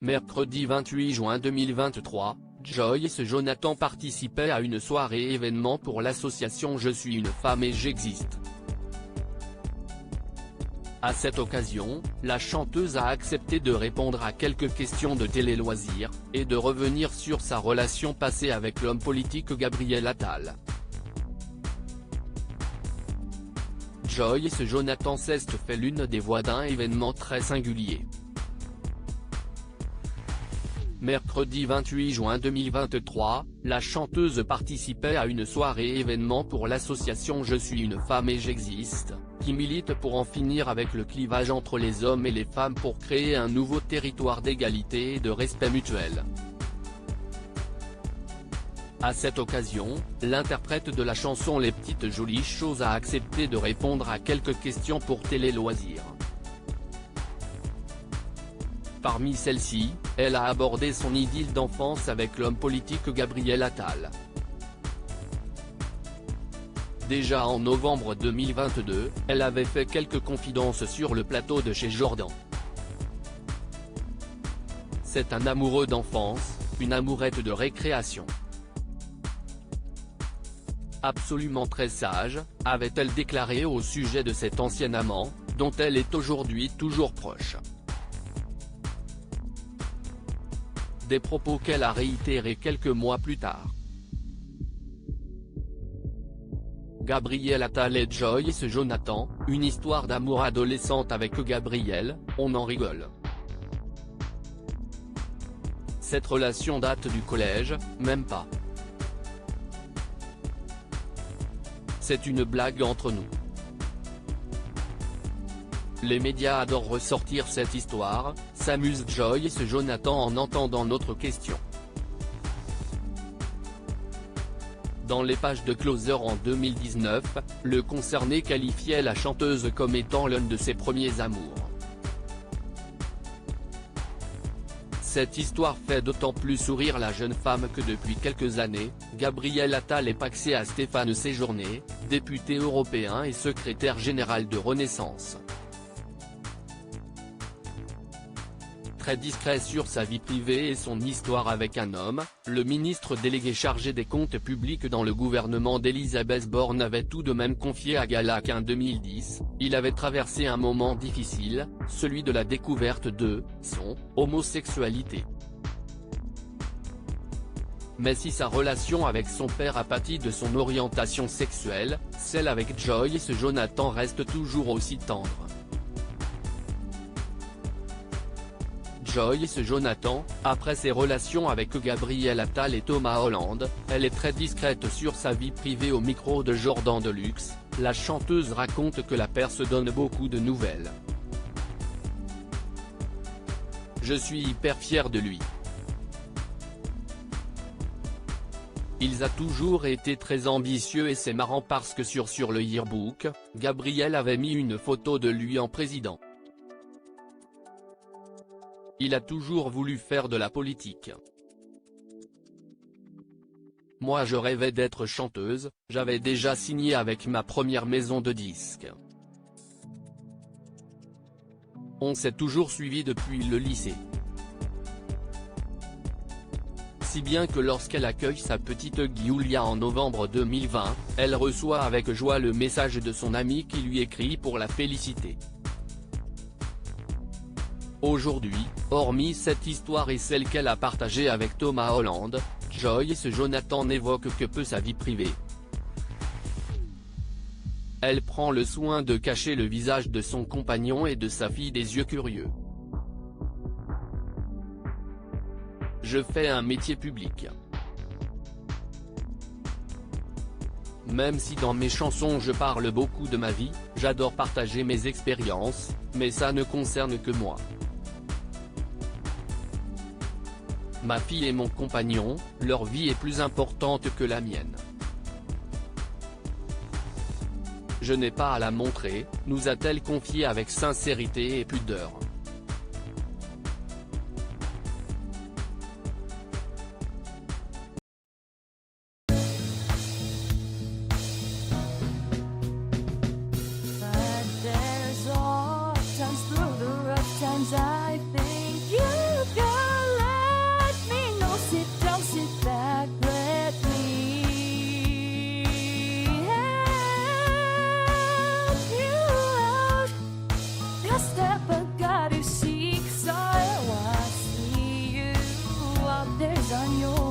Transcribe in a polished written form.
Mercredi 28 juin 2023, Joyce Jonathan participait à une soirée événement pour l'association Je suis une femme et j'existe. À cette occasion, la chanteuse a accepté de répondre à quelques questions de télé-loisirs, et de revenir sur sa relation passée avec l'homme politique Gabriel Attal. Joyce Jonathan s'est fait l'une des voix d'un événement très singulier. Mercredi 28 juin 2023, la chanteuse participait à une soirée événement pour l'association Je suis une femme et j'existe, qui milite pour en finir avec le clivage entre les hommes et les femmes pour créer un nouveau territoire d'égalité et de respect mutuel. À cette occasion, l'interprète de la chanson Les Petites Jolies Choses a accepté de répondre à quelques questions pour Télé Loisirs. Parmi celles-ci, elle a abordé son idylle d'enfance avec l'homme politique Gabriel Attal. Déjà en novembre 2022, elle avait fait quelques confidences sur le plateau de chez Jordan. C'est un amoureux d'enfance, une amourette de récréation. Absolument très sage, avait-elle déclaré au sujet de cet ancien amant, dont elle est aujourd'hui toujours proche. Des propos qu'elle a réitérés quelques mois plus tard. Gabriel Attal et Joyce Jonathan, une histoire d'amour adolescente avec Gabriel, on en rigole. Cette relation date du collège, même pas. C'est une blague entre nous. Les médias adorent ressortir cette histoire, s'amuse Joyce Jonathan en entendant notre question. Dans les pages de Closer en 2019, le concerné qualifiait la chanteuse comme étant l'un de ses premiers amours. Cette histoire fait d'autant plus sourire la jeune femme que depuis quelques années, Gabriel Attal est paxé à Stéphane Séjourné, député européen et secrétaire général de Renaissance. Très discret sur sa vie privée et son histoire avec un homme, le ministre délégué chargé des comptes publics dans le gouvernement d'Elisabeth Borne avait tout de même confié à Gala qu'en 2010, il avait traversé un moment difficile, celui de la découverte de son homosexualité. Mais si sa relation avec son père a pâti de son orientation sexuelle, celle avec Joyce Jonathan reste toujours aussi tendre. Joyce Jonathan, après ses relations avec Gabriel Attal et Thomas Hollande, elle est très discrète sur sa vie privée au micro de Jordan Deluxe, la chanteuse raconte que la paire se donne beaucoup de nouvelles. Je suis hyper fière de lui. Il a toujours été très ambitieux et c'est marrant parce que sur le yearbook, Gabriel avait mis une photo de lui en président. Il a toujours voulu faire de la politique. Moi je rêvais d'être chanteuse, j'avais déjà signé avec ma première maison de disques. On s'est toujours suivi depuis le lycée. Si bien que lorsqu'elle accueille sa petite Giulia en novembre 2020, elle reçoit avec joie le message de son ami qui lui écrit pour la féliciter. Aujourd'hui, hormis cette histoire et celle qu'elle a partagée avec Thomas Hollande, Joyce Jonathan n'évoque que peu sa vie privée. Elle prend le soin de cacher le visage de son compagnon et de sa fille des yeux curieux. Je fais un métier public. Même si dans mes chansons je parle beaucoup de ma vie, j'adore partager mes expériences, mais ça ne concerne que moi. Ma fille et mon compagnon, leur vie est plus importante que la mienne. Je n'ai pas à la montrer, nous a-t-elle confié avec sincérité et pudeur. Sometimes through the rough times I think you got des agneaux.